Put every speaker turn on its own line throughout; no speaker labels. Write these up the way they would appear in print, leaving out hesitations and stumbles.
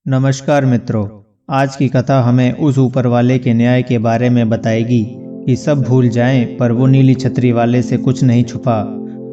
नमस्कार मित्रों, आज की कथा हमें उस ऊपर वाले के न्याय के बारे में बताएगी कि सब भूल जाएं पर वो नीली छतरी वाले से कुछ नहीं छुपा।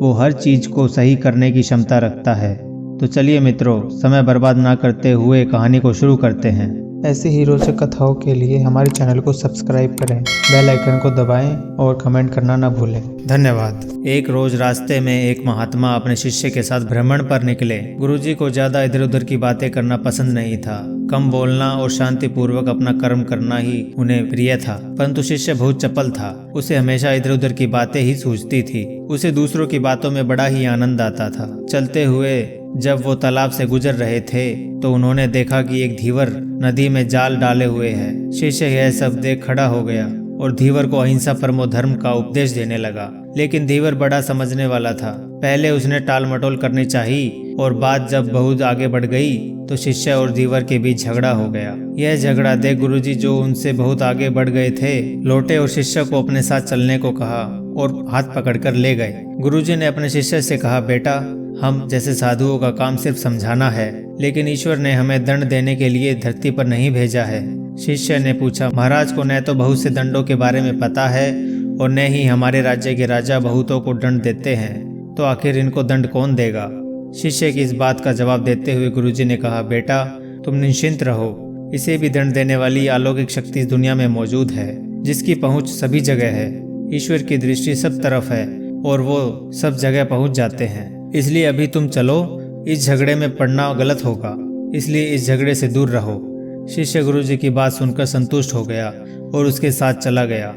वो हर चीज को सही करने की क्षमता रखता है। तो चलिए मित्रों, समय बर्बाद ना करते हुए कहानी को शुरू करते हैं।
ऐसी ही रोचक कथाओं के लिए हमारे चैनल को सब्सक्राइब करें, बेल आइकन को दबाएं और कमेंट करना ना भूलें। धन्यवाद।
एक रोज रास्ते में एक महात्मा अपने शिष्य के साथ भ्रमण पर निकले। गुरुजी को ज्यादा इधर उधर की बातें करना पसंद नहीं था। कम बोलना और शांति पूर्वक अपना कर्म करना ही उन्हें प्रिय था। परंतु शिष्य बहुत चपल था। उसे हमेशा इधर उधर की बातें ही सूझती थी। उसे दूसरों की बातों में बड़ा ही आनंद आता था। चलते हुए जब वो तालाब से गुजर रहे थे तो उन्होंने देखा कि एक धीवर नदी में जाल डाले हुए है। शिष्य यह सब देख खड़ा हो गया और धीवर को अहिंसा परमो धर्म का उपदेश देने लगा। लेकिन धीवर बड़ा समझने वाला था। पहले उसने टाल मटोल करनी चाहिए और बात जब बहुत आगे बढ़ गई तो शिष्य और धीवर के बीच झगड़ा हो गया। यह झगड़ा देख गुरुजी, जो उनसे बहुत आगे बढ़ गए थे, लौटे और शिष्य को अपने साथ चलने को कहा और हाथ पकड़कर ले गए। गुरुजी ने अपने शिष्य से कहा, बेटा, हम जैसे साधुओं का काम सिर्फ समझाना है, लेकिन ईश्वर ने हमें दंड देने के लिए धरती पर नहीं भेजा है। शिष्य ने पूछा, महाराज को न तो बहुत से दंडों के बारे में पता है और न ही हमारे राज्य के राजा बहुतों को दंड देते हैं, तो आखिर इनको दंड कौन देगा? शिष्य की इस बात का जवाब देते हुए गुरुजी ने कहा, बेटा, तुम निश्चिंत रहो। इसे भी दंड देने वाली अलौकिक शक्ति इस दुनिया में मौजूद है, जिसकी पहुंच सभी जगह है। ईश्वर की दृष्टि सब तरफ है और वो सब जगह पहुंच जाते हैं। इसलिए अभी तुम चलो, इस झगड़े में पड़ना गलत होगा, इसलिए इस झगड़े से दूर रहो। शिष्य गुरुजी की बात सुनकर संतुष्ट हो गया और उसके साथ चला गया।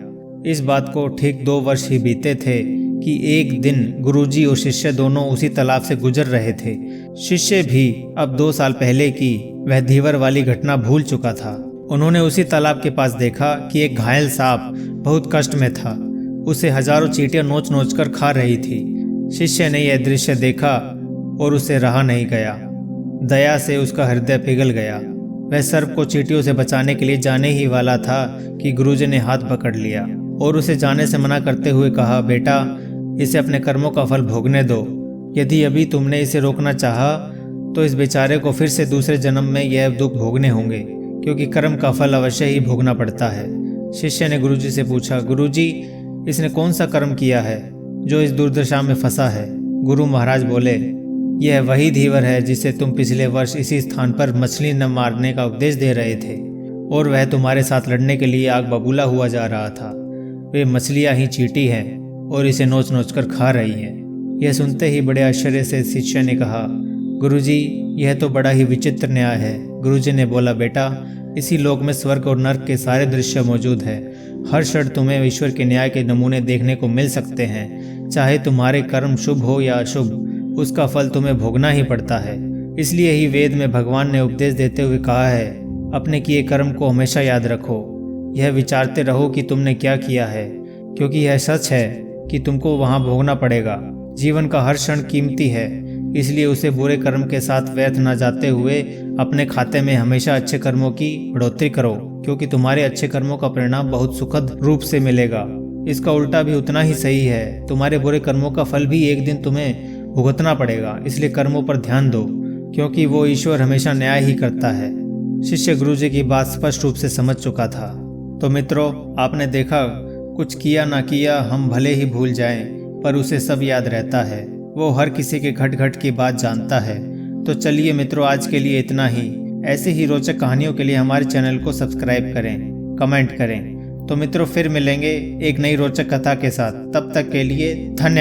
इस बात को ठीक 2 वर्ष ही बीते थे कि एक दिन गुरुजी और शिष्य दोनों उसी तालाब से गुजर रहे थे। शिष्य भी अब 2 साल पहले की वह धीवर वाली घटना भूल चुका था। उन्होंने उसी तालाब के पास देखा कि एक घायल सांप बहुत कष्ट में था। उसे हजारों चींटियां नोच नोच कर खा रही थी। शिष्य ने यह दृश्य देखा और उसे रहा नहीं गया। दया से उसका हृदय पिघल गया। वह सर्प को चींटियों से बचाने के लिए जाने ही वाला था कि गुरुजी ने हाथ पकड़ लिया और उसे जाने से मना करते हुए कहा, बेटा, इसे अपने कर्मों का फल भोगने दो। यदि अभी तुमने इसे रोकना चाहा तो इस बेचारे को फिर से दूसरे जन्म में यह दुख भोगने होंगे, क्योंकि कर्म का फल अवश्य ही भोगना पड़ता है। शिष्य ने गुरुजी से पूछा, गुरुजी, इसने कौन सा कर्म किया है जो इस दुर्दशा में फंसा है? गुरु महाराज बोले, यह वही धीवर है जिसे तुम पिछले वर्ष इसी स्थान पर मछली न मारने का उपदेश दे रहे थे और वह तुम्हारे साथ लड़ने के लिए आग बबूला हुआ जा रहा था। वे मछलियां ही चींटी हैं और इसे नोच नोच कर खा रही हैं। यह सुनते ही बड़े आश्चर्य से शिष्य ने कहा, गुरुजी, यह तो बड़ा ही विचित्र न्याय है। गुरुजी ने बोला, बेटा, इसी लोक में स्वर्ग और नर्क के सारे दृश्य मौजूद है। हर क्षण तुम्हें ईश्वर के न्याय के नमूने देखने को मिल सकते हैं। चाहे तुम्हारे कर्म शुभ हो या अशुभ, उसका फल तुम्हें भोगना ही पड़ता है। इसलिए ही वेद में भगवान ने उपदेश देते हुए कहा है, अपने किए कर्म को हमेशा याद रखो। यह विचारते रहो कि तुमने क्या किया है, क्योंकि यह सच है कि तुमको वहां भोगना पड़ेगा। जीवन का हर क्षण कीमती है, इसलिए उसे बुरे कर्म के साथ व्यर्थ न जाते हुए अपने खाते में हमेशा अच्छे कर्मों की बढ़ोतरी करो, क्योंकि तुम्हारे अच्छे कर्मों का परिणाम बहुत सुखद रूप से मिलेगा। इसका उल्टा भी उतना ही सही है, तुम्हारे बुरे कर्मों का फल भी एक दिन तुम्हें भुगतना पड़ेगा। इसलिए कर्मों पर ध्यान दो, क्योंकि वो ईश्वर हमेशा न्याय ही करता है। शिष्य गुरुजी की बात स्पष्ट रूप से समझ चुका था। तो मित्रों, आपने देखा, कुछ किया ना किया हम भले ही भूल जाएं, पर उसे सब याद रहता है। वो हर किसी के घट घट की बात जानता है। तो चलिए मित्रों, आज के लिए इतना ही। ऐसे ही रोचक कहानियों के लिए हमारे चैनल को सब्सक्राइब करें, कमेंट करें। तो मित्रों, फिर मिलेंगे एक नई रोचक कथा के साथ। तब तक के लिए धन्यवाद।